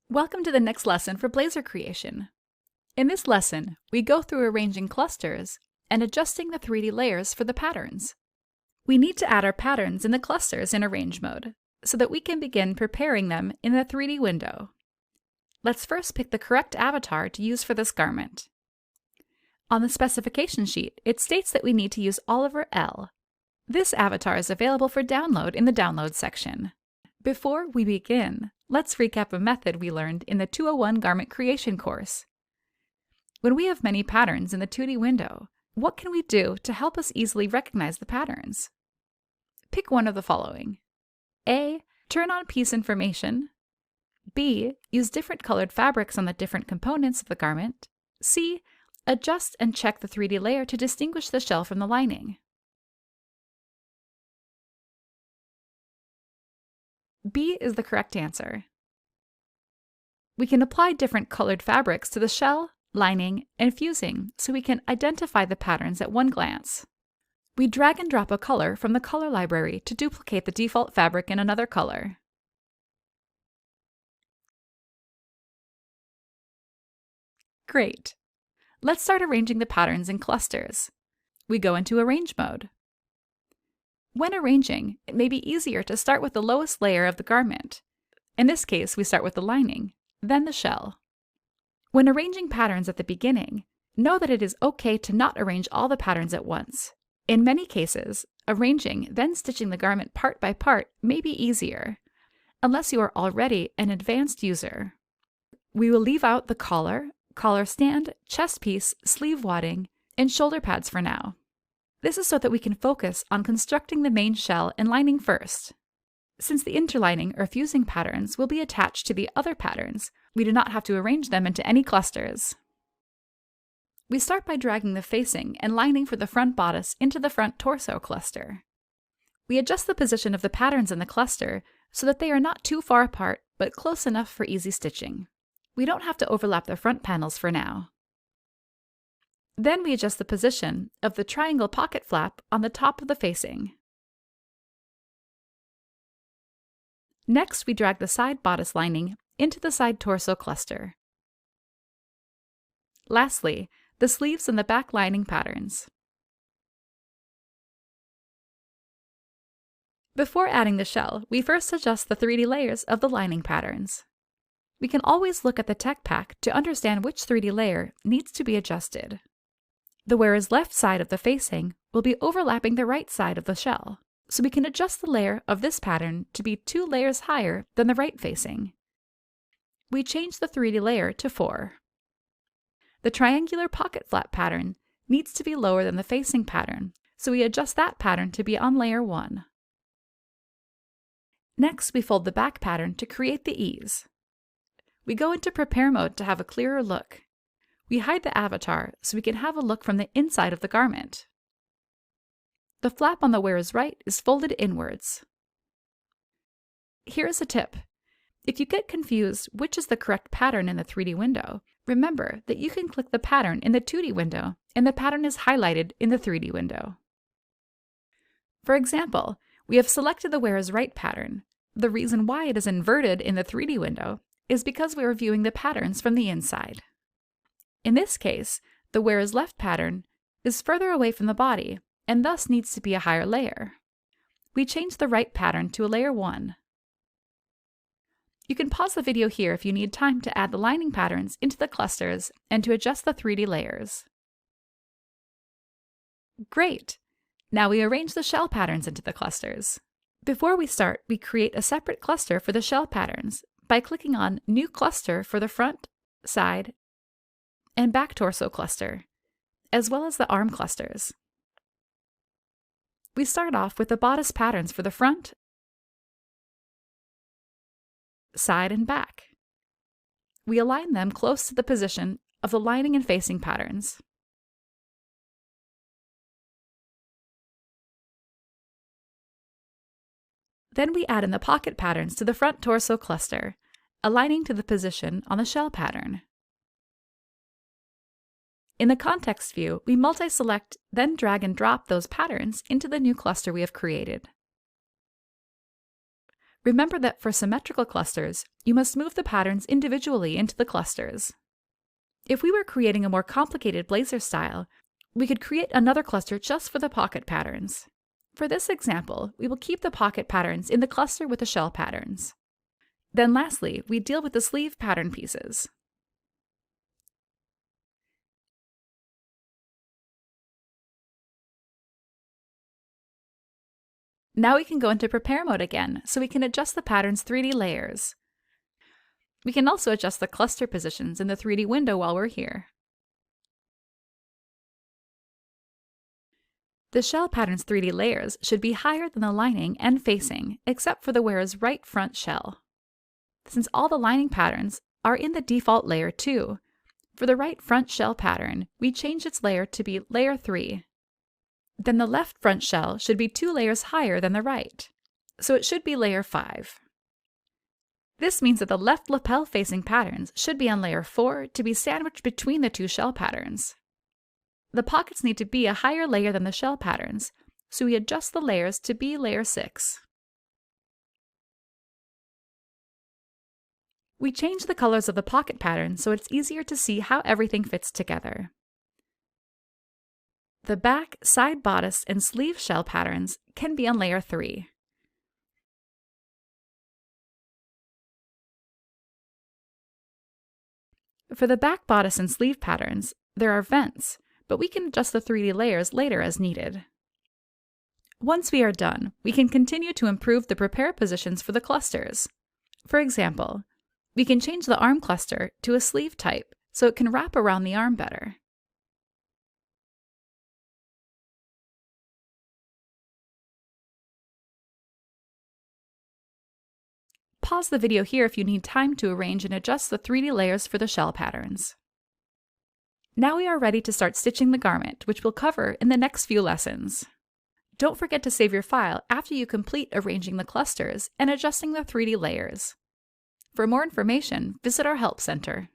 Welcome to the next lesson for Blazor creation. In this lesson, we go through arranging clusters and adjusting the 3D layers for the patterns. We need to add our patterns in the clusters in Arrange mode so that we can begin preparing them in the 3D window. Let's first pick the correct avatar to use for this garment. On the specification sheet, it states that we need to use Oliver L. This avatar is available for download in the Download section. Before we begin, let's recap a method we learned in the 201 Garment Creation course. When we have many patterns in the 2D window, what can we do to help us easily recognize the patterns? Pick one of the following. A. Turn on piece information. B. Use different colored fabrics on the different components of the garment. C. Adjust and check the 3D layer to distinguish the shell from the lining. B is the correct answer. We can apply different colored fabrics to the shell, lining, and fusing so we can identify the patterns at one glance. We drag and drop a color from the color library to duplicate the default fabric in another color. Great! Let's start arranging the patterns in clusters. We go into Arrange mode. When arranging, it may be easier to start with the lowest layer of the garment. In this case, we start with the lining, then the shell. When arranging patterns at the beginning, know that it is okay to not arrange all the patterns at once. In many cases, arranging, then stitching the garment part by part may be easier, unless you are already an advanced user. We will leave out the collar stand, chest piece, sleeve wadding, and shoulder pads for now. This is so that we can focus on constructing the main shell and lining first. Since the interlining or fusing patterns will be attached to the other patterns, we do not have to arrange them into any clusters. We start by dragging the facing and lining for the front bodice into the front torso cluster. We adjust the position of the patterns in the cluster so that they are not too far apart but close enough for easy stitching. We don't have to overlap the front panels for now. Then we adjust the position of the triangle pocket flap on the top of the facing. Next, we drag the side bodice lining into the side torso cluster. Lastly, the sleeves and the back lining patterns. Before adding the shell, we first adjust the 3D layers of the lining patterns. We can always look at the tech pack to understand which 3D layer needs to be adjusted. The wearer's left side of the facing will be overlapping the right side of the shell, so we can adjust the layer of this pattern to be 2 layers higher than the right facing. We change the 3D layer to 4. The triangular pocket flap pattern needs to be lower than the facing pattern, so we adjust that pattern to be on layer 1. Next, we fold the back pattern to create the ease. We go into Prepare mode to have a clearer look. We hide the avatar so we can have a look from the inside of the garment. The flap on the wearer's right is folded inwards. Here's a tip. If you get confused which is the correct pattern in the 3D window, remember that you can click the pattern in the 2D window and the pattern is highlighted in the 3D window. For example, we have selected the wearer's right pattern. The reason why it is inverted in the 3D window is because we are viewing the patterns from the inside. In this case, the wearer's left pattern is further away from the body and thus needs to be a higher layer. We change the right pattern to a layer 1. You can pause the video here if you need time to add the lining patterns into the clusters and to adjust the 3D layers. Great! Now we arrange the shell patterns into the clusters. Before we start, we create a separate cluster for the shell patterns by clicking on New Cluster for the front, side, and back torso cluster, as well as the arm clusters. We start off with the bodice patterns for the front, side, and back. We align them close to the position of the lining and facing patterns. Then we add in the pocket patterns to the front torso cluster, aligning to the position on the shell pattern. In the context view, we multi-select, then drag and drop those patterns into the new cluster we have created. Remember that for symmetrical clusters, you must move the patterns individually into the clusters. If we were creating a more complicated blazer style, we could create another cluster just for the pocket patterns. For this example, we will keep the pocket patterns in the cluster with the shell patterns. Then lastly, we deal with the sleeve pattern pieces. Now we can go into Prepare mode again, so we can adjust the pattern's 3D layers. We can also adjust the cluster positions in the 3D window while we're here. The shell pattern's 3D layers should be higher than the lining and facing, except for the wearer's right front shell. Since all the lining patterns are in the default layer 2, for the right front shell pattern, we change its layer to be layer 3. Then the left front shell should be 2 layers higher than the right, so it should be layer 5. This means that the left lapel facing patterns should be on layer 4 to be sandwiched between the 2 shell patterns. The pockets need to be a higher layer than the shell patterns, so we adjust the layers to be layer 6. We change the colors of the pocket pattern so it's easier to see how everything fits together. The back, side bodice, and sleeve shell patterns can be on layer 3. For the back bodice and sleeve patterns, there are vents, but we can adjust the 3D layers later as needed. Once we are done, we can continue to improve the prepare positions for the clusters. For example, we can change the arm cluster to a sleeve type so it can wrap around the arm better. Pause the video here if you need time to arrange and adjust the 3D layers for the shell patterns. Now we are ready to start stitching the garment, which we'll cover in the next few lessons. Don't forget to save your file after you complete arranging the clusters and adjusting the 3D layers. For more information, visit our Help Center.